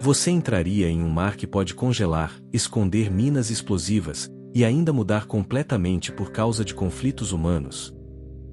Você entraria em um mar que pode congelar, esconder minas explosivas, e ainda mudar completamente por causa de conflitos humanos.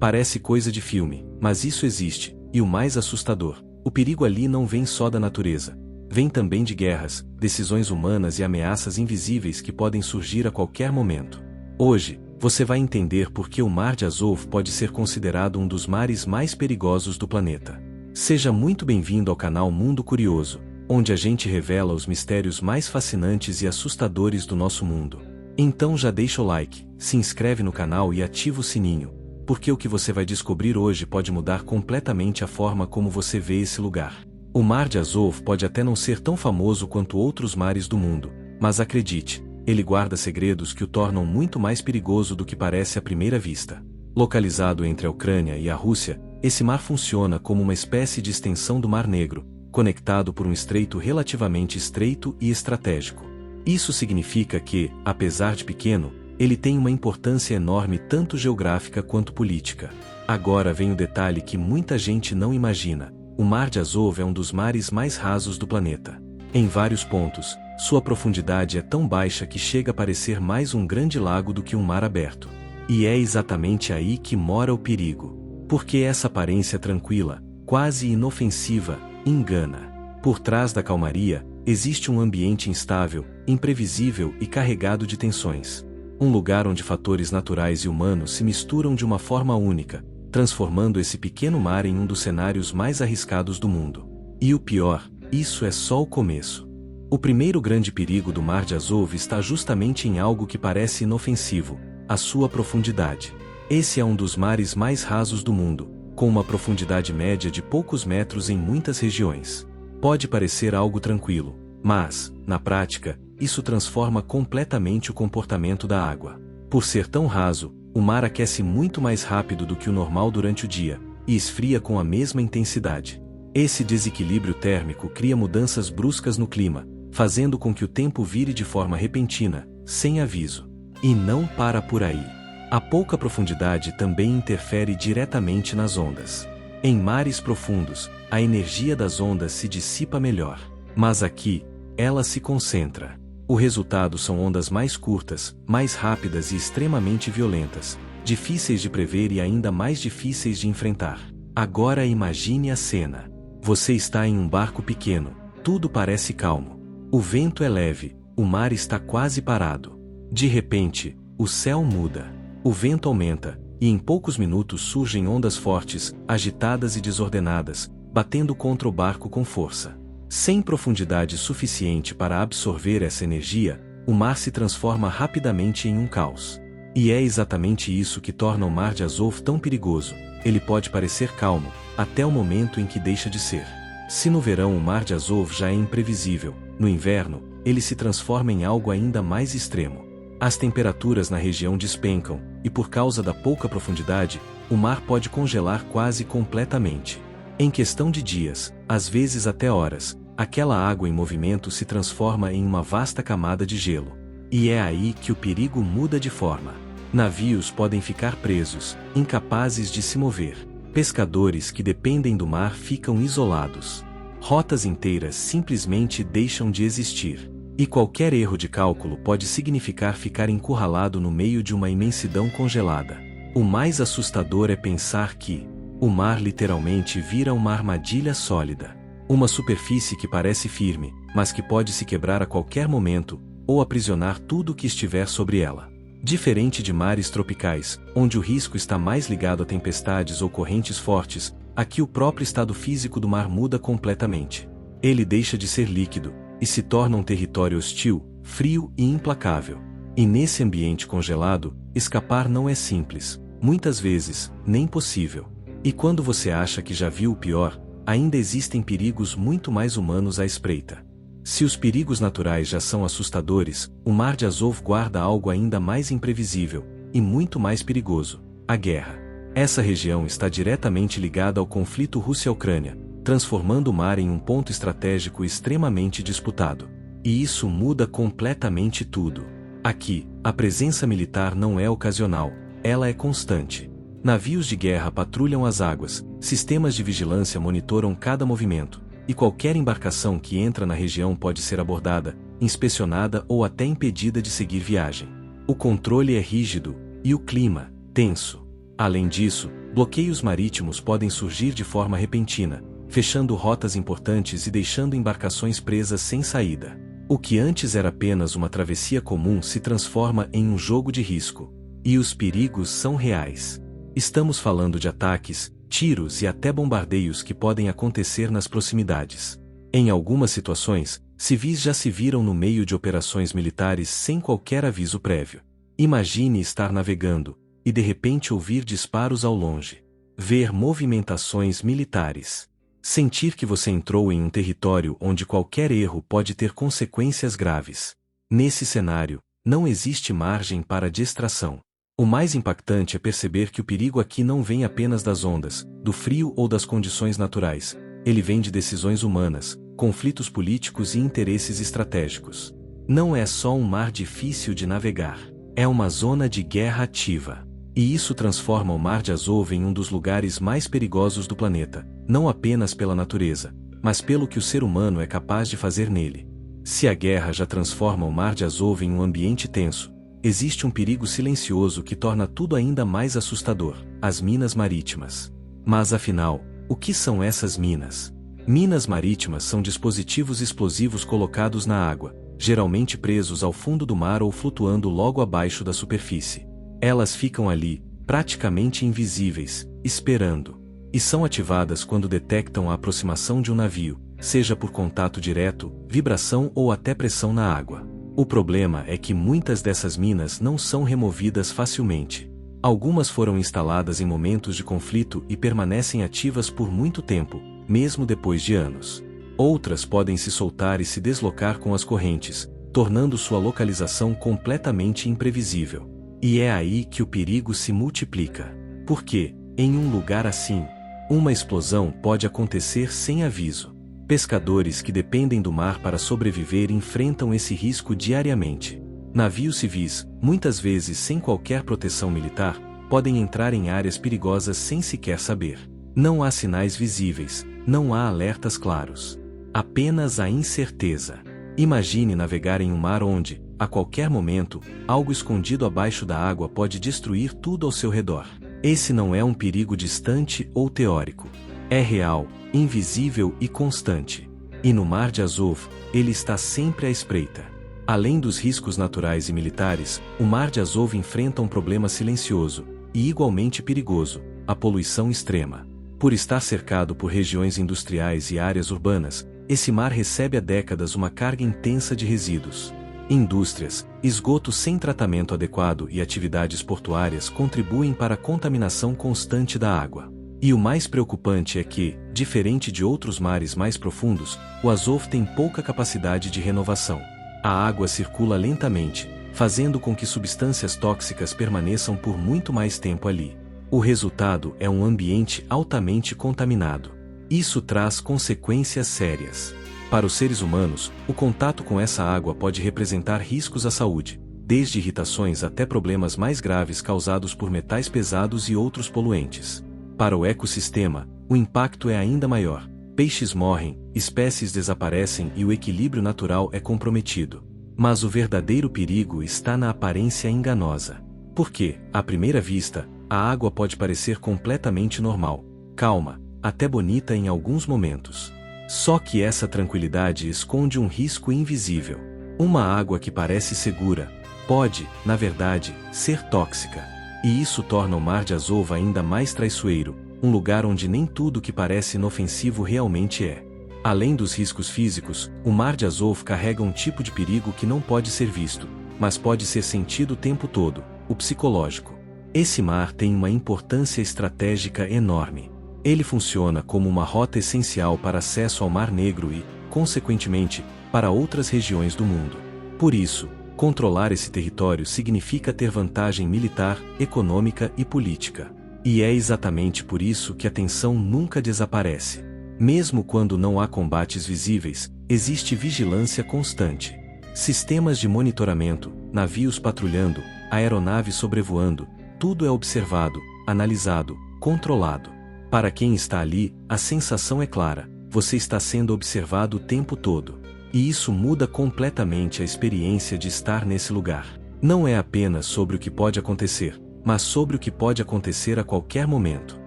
Parece coisa de filme, mas isso existe, e o mais assustador, o perigo ali não vem só da natureza. Vem também de guerras, decisões humanas e ameaças invisíveis que podem surgir a qualquer momento. Hoje, você vai entender por que o Mar de Azov pode ser considerado um dos mares mais perigosos do planeta. Seja muito bem-vindo ao canal Mundo Curioso, onde a gente revela os mistérios mais fascinantes e assustadores do nosso mundo. Então já deixa o like, se inscreve no canal e ativa o sininho, porque o que você vai descobrir hoje pode mudar completamente a forma como você vê esse lugar. O Mar de Azov pode até não ser tão famoso quanto outros mares do mundo, mas acredite, ele guarda segredos que o tornam muito mais perigoso do que parece à primeira vista. Localizado entre a Ucrânia e a Rússia, esse mar funciona como uma espécie de extensão do Mar Negro, conectado por um estreito relativamente estreito e estratégico. Isso significa que, apesar de pequeno, ele tem uma importância enorme tanto geográfica quanto política. Agora vem o detalhe que muita gente não imagina. O Mar de Azov é um dos mares mais rasos do planeta. Em vários pontos, sua profundidade é tão baixa que chega a parecer mais um grande lago do que um mar aberto. E é exatamente aí que mora o perigo. Porque essa aparência tranquila, quase inofensiva, engana. Por trás da calmaria, existe um ambiente instável, imprevisível e carregado de tensões. Um lugar onde fatores naturais e humanos se misturam de uma forma única, transformando esse pequeno mar em um dos cenários mais arriscados do mundo. E o pior, isso é só o começo. O primeiro grande perigo do Mar de Azov está justamente em algo que parece inofensivo, a sua profundidade. Esse é um dos mares mais rasos do mundo, com uma profundidade média de poucos metros em muitas regiões. Pode parecer algo tranquilo, mas, na prática, isso transforma completamente o comportamento da água. Por ser tão raso, o mar aquece muito mais rápido do que o normal durante o dia, e esfria com a mesma intensidade. Esse desequilíbrio térmico cria mudanças bruscas no clima, fazendo com que o tempo vire de forma repentina, sem aviso. E não para por aí. A pouca profundidade também interfere diretamente nas ondas. Em mares profundos, a energia das ondas se dissipa melhor. Mas aqui, ela se concentra. O resultado são ondas mais curtas, mais rápidas e extremamente violentas, difíceis de prever e ainda mais difíceis de enfrentar. Agora imagine a cena. Você está em um barco pequeno, tudo parece calmo. O vento é leve, o mar está quase parado. De repente, o céu muda. O vento aumenta, e em poucos minutos surgem ondas fortes, agitadas e desordenadas, batendo contra o barco com força. Sem profundidade suficiente para absorver essa energia, o mar se transforma rapidamente em um caos. E é exatamente isso que torna o Mar de Azov tão perigoso. Ele pode parecer calmo, até o momento em que deixa de ser. Se no verão o Mar de Azov já é imprevisível, no inverno, ele se transforma em algo ainda mais extremo. As temperaturas na região despencam, e por causa da pouca profundidade, o mar pode congelar quase completamente. Em questão de dias, às vezes até horas, aquela água em movimento se transforma em uma vasta camada de gelo. E é aí que o perigo muda de forma. Navios podem ficar presos, incapazes de se mover. Pescadores que dependem do mar ficam isolados. Rotas inteiras simplesmente deixam de existir. E qualquer erro de cálculo pode significar ficar encurralado no meio de uma imensidão congelada. O mais assustador é pensar que o mar literalmente vira uma armadilha sólida. Uma superfície que parece firme, mas que pode se quebrar a qualquer momento, ou aprisionar tudo o que estiver sobre ela. Diferente de mares tropicais, onde o risco está mais ligado a tempestades ou correntes fortes, aqui o próprio estado físico do mar muda completamente. Ele deixa de ser líquido, e se torna um território hostil, frio e implacável. E nesse ambiente congelado, escapar não é simples, muitas vezes, nem possível. E quando você acha que já viu o pior, ainda existem perigos muito mais humanos à espreita. Se os perigos naturais já são assustadores, o Mar de Azov guarda algo ainda mais imprevisível, e muito mais perigoso: a guerra. Essa região está diretamente ligada ao conflito Rússia-Ucrânia, transformando o mar em um ponto estratégico extremamente disputado. E isso muda completamente tudo. Aqui, a presença militar não é ocasional, ela é constante. Navios de guerra patrulham as águas, sistemas de vigilância monitoram cada movimento, e qualquer embarcação que entra na região pode ser abordada, inspecionada ou até impedida de seguir viagem. O controle é rígido, e o clima, tenso. Além disso, bloqueios marítimos podem surgir de forma repentina, fechando rotas importantes e deixando embarcações presas sem saída. O que antes era apenas uma travessia comum se transforma em um jogo de risco. E os perigos são reais. Estamos falando de ataques, tiros e até bombardeios que podem acontecer nas proximidades. Em algumas situações, civis já se viram no meio de operações militares sem qualquer aviso prévio. Imagine estar navegando, e de repente ouvir disparos ao longe. Ver movimentações militares. Sentir que você entrou em um território onde qualquer erro pode ter consequências graves. Nesse cenário, não existe margem para distração. O mais impactante é perceber que o perigo aqui não vem apenas das ondas, do frio ou das condições naturais. Ele vem de decisões humanas, conflitos políticos e interesses estratégicos. Não é só um mar difícil de navegar. É uma zona de guerra ativa. E isso transforma o Mar de Azov em um dos lugares mais perigosos do planeta, não apenas pela natureza, mas pelo que o ser humano é capaz de fazer nele. Se a guerra já transforma o Mar de Azov em um ambiente tenso, existe um perigo silencioso que torna tudo ainda mais assustador: as minas marítimas. Mas afinal, o que são essas minas? Minas marítimas são dispositivos explosivos colocados na água, geralmente presos ao fundo do mar ou flutuando logo abaixo da superfície. Elas ficam ali, praticamente invisíveis, esperando. E são ativadas quando detectam a aproximação de um navio, seja por contato direto, vibração ou até pressão na água. O problema é que muitas dessas minas não são removidas facilmente. Algumas foram instaladas em momentos de conflito e permanecem ativas por muito tempo, mesmo depois de anos. Outras podem se soltar e se deslocar com as correntes, tornando sua localização completamente imprevisível. E é aí que o perigo se multiplica. Porque, em um lugar assim, uma explosão pode acontecer sem aviso. Pescadores que dependem do mar para sobreviver enfrentam esse risco diariamente. Navios civis, muitas vezes sem qualquer proteção militar, podem entrar em áreas perigosas sem sequer saber. Não há sinais visíveis, não há alertas claros. Apenas a incerteza. Imagine navegar em um mar onde, a qualquer momento, algo escondido abaixo da água pode destruir tudo ao seu redor. Esse não é um perigo distante ou teórico. É real, invisível e constante. E no Mar de Azov, ele está sempre à espreita. Além dos riscos naturais e militares, o Mar de Azov enfrenta um problema silencioso, e igualmente perigoso: a poluição extrema. Por estar cercado por regiões industriais e áreas urbanas, esse mar recebe há décadas uma carga intensa de resíduos. Indústrias, esgoto sem tratamento adequado e atividades portuárias contribuem para a contaminação constante da água. E o mais preocupante é que, diferente de outros mares mais profundos, o Azov tem pouca capacidade de renovação. A água circula lentamente, fazendo com que substâncias tóxicas permaneçam por muito mais tempo ali. O resultado é um ambiente altamente contaminado. Isso traz consequências sérias. Para os seres humanos, o contato com essa água pode representar riscos à saúde, desde irritações até problemas mais graves causados por metais pesados e outros poluentes. Para o ecossistema, o impacto é ainda maior. Peixes morrem, espécies desaparecem e o equilíbrio natural é comprometido. Mas o verdadeiro perigo está na aparência enganosa. Porque, à primeira vista, a água pode parecer completamente normal, calma, até bonita em alguns momentos. Só que essa tranquilidade esconde um risco invisível. Uma água que parece segura pode, na verdade, ser tóxica. E isso torna o Mar de Azov ainda mais traiçoeiro, um lugar onde nem tudo que parece inofensivo realmente é. Além dos riscos físicos, o Mar de Azov carrega um tipo de perigo que não pode ser visto, mas pode ser sentido o tempo todo: o psicológico. Esse mar tem uma importância estratégica enorme. Ele funciona como uma rota essencial para acesso ao Mar Negro e, consequentemente, para outras regiões do mundo. Por isso, controlar esse território significa ter vantagem militar, econômica e política. E é exatamente por isso que a tensão nunca desaparece. Mesmo quando não há combates visíveis, existe vigilância constante. Sistemas de monitoramento, navios patrulhando, aeronaves sobrevoando, tudo é observado, analisado, controlado. Para quem está ali, a sensação é clara: você está sendo observado o tempo todo. E isso muda completamente a experiência de estar nesse lugar. Não é apenas sobre o que pode acontecer, mas sobre o que pode acontecer a qualquer momento.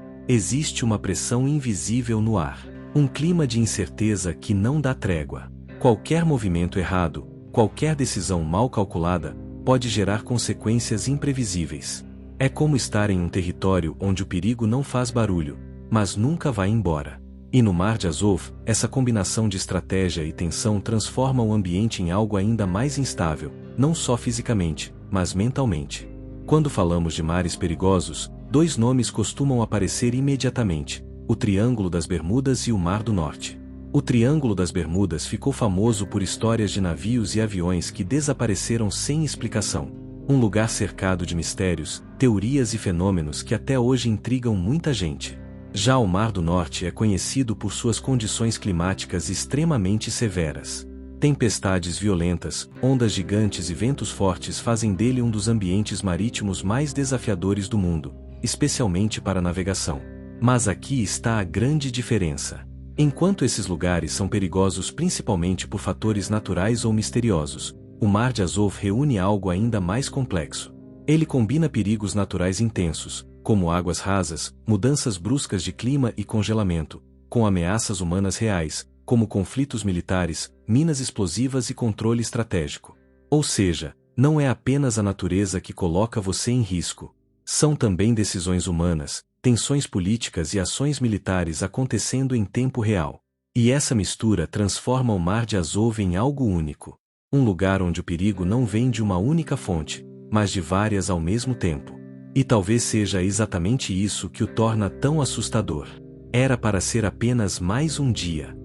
Existe uma pressão invisível no ar. Um clima de incerteza que não dá trégua. Qualquer movimento errado, qualquer decisão mal calculada, pode gerar consequências imprevisíveis. É como estar em um território onde o perigo não faz barulho, mas nunca vai embora. E no Mar de Azov, essa combinação de estratégia e tensão transforma o ambiente em algo ainda mais instável, não só fisicamente, mas mentalmente. Quando falamos de mares perigosos, dois nomes costumam aparecer imediatamente: o Triângulo das Bermudas e o Mar do Norte. O Triângulo das Bermudas ficou famoso por histórias de navios e aviões que desapareceram sem explicação. Um lugar cercado de mistérios, teorias e fenômenos que até hoje intrigam muita gente. Já o Mar do Norte é conhecido por suas condições climáticas extremamente severas. Tempestades violentas, ondas gigantes e ventos fortes fazem dele um dos ambientes marítimos mais desafiadores do mundo, especialmente para a navegação. Mas aqui está a grande diferença. Enquanto esses lugares são perigosos principalmente por fatores naturais ou misteriosos, o Mar de Azov reúne algo ainda mais complexo. Ele combina perigos naturais intensos, como águas rasas, mudanças bruscas de clima e congelamento, com ameaças humanas reais, como conflitos militares, minas explosivas e controle estratégico. Ou seja, não é apenas a natureza que coloca você em risco. São também decisões humanas, tensões políticas e ações militares acontecendo em tempo real. E essa mistura transforma o Mar de Azov em algo único. Um lugar onde o perigo não vem de uma única fonte, mas de várias ao mesmo tempo. E talvez seja exatamente isso que o torna tão assustador. Era para ser apenas mais um dia.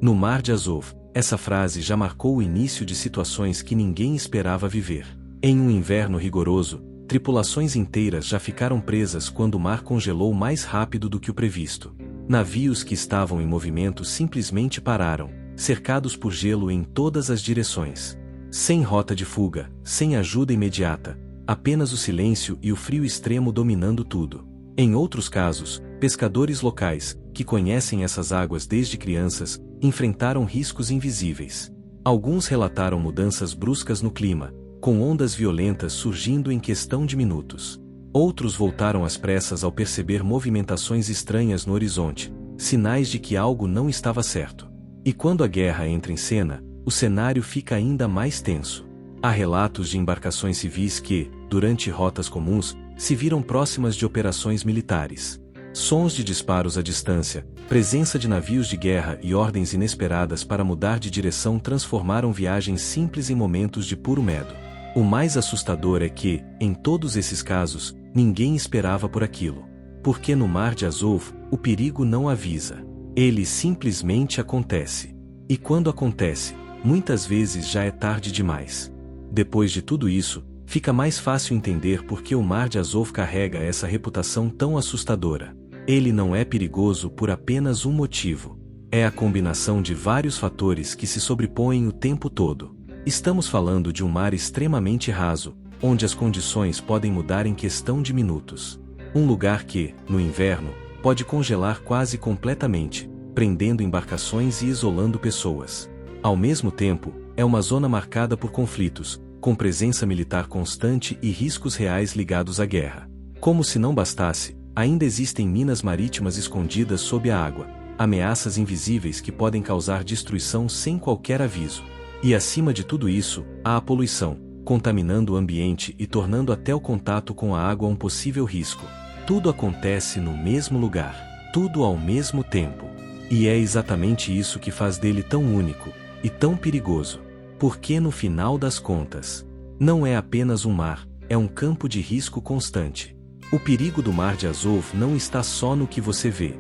No Mar de Azov, essa frase já marcou o início de situações que ninguém esperava viver. Em um inverno rigoroso, tripulações inteiras já ficaram presas quando o mar congelou mais rápido do que o previsto. Navios que estavam em movimento simplesmente pararam, cercados por gelo em todas as direções. Sem rota de fuga, sem ajuda imediata, apenas o silêncio e o frio extremo dominando tudo. Em outros casos, pescadores locais, que conhecem essas águas desde crianças, enfrentaram riscos invisíveis. Alguns relataram mudanças bruscas no clima, com ondas violentas surgindo em questão de minutos. Outros voltaram às pressas ao perceber movimentações estranhas no horizonte, sinais de que algo não estava certo. E quando a guerra entra em cena, o cenário fica ainda mais tenso. Há relatos de embarcações civis que, durante rotas comuns, se viram próximas de operações militares. Sons de disparos à distância, presença de navios de guerra e ordens inesperadas para mudar de direção transformaram viagens simples em momentos de puro medo. O mais assustador é que, em todos esses casos, ninguém esperava por aquilo. Porque no Mar de Azov, o perigo não avisa. Ele simplesmente acontece. E quando acontece, muitas vezes já é tarde demais. Depois de tudo isso, fica mais fácil entender por que o Mar de Azov carrega essa reputação tão assustadora. Ele não é perigoso por apenas um motivo. É a combinação de vários fatores que se sobrepõem o tempo todo. Estamos falando de um mar extremamente raso, onde as condições podem mudar em questão de minutos. Um lugar que, no inverno, pode congelar quase completamente, prendendo embarcações e isolando pessoas. Ao mesmo tempo, é uma zona marcada por conflitos, com presença militar constante e riscos reais ligados à guerra. Como se não bastasse, ainda existem minas marítimas escondidas sob a água, ameaças invisíveis que podem causar destruição sem qualquer aviso. E acima de tudo isso, há a poluição, contaminando o ambiente e tornando até o contato com a água um possível risco. Tudo acontece no mesmo lugar, tudo ao mesmo tempo. E é exatamente isso que faz dele tão único e tão perigoso. Porque no final das contas, não é apenas um mar, é um campo de risco constante. O perigo do Mar de Azov não está só no que você vê.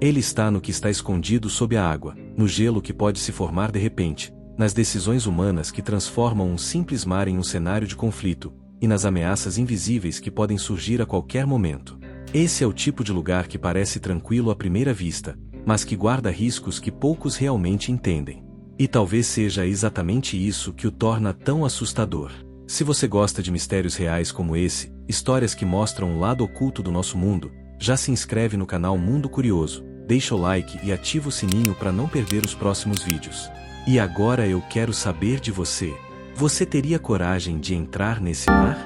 Ele está no que está escondido sob a água, no gelo que pode se formar de repente, nas decisões humanas que transformam um simples mar em um cenário de conflito, e nas ameaças invisíveis que podem surgir a qualquer momento. Esse é o tipo de lugar que parece tranquilo à primeira vista, mas que guarda riscos que poucos realmente entendem. E talvez seja exatamente isso que o torna tão assustador. Se você gosta de mistérios reais como esse, histórias que mostram o lado oculto do nosso mundo, já se inscreve no canal Mundo Curioso, deixa o like e ativa o sininho para não perder os próximos vídeos. E agora eu quero saber de você. Você teria coragem de entrar nesse mar?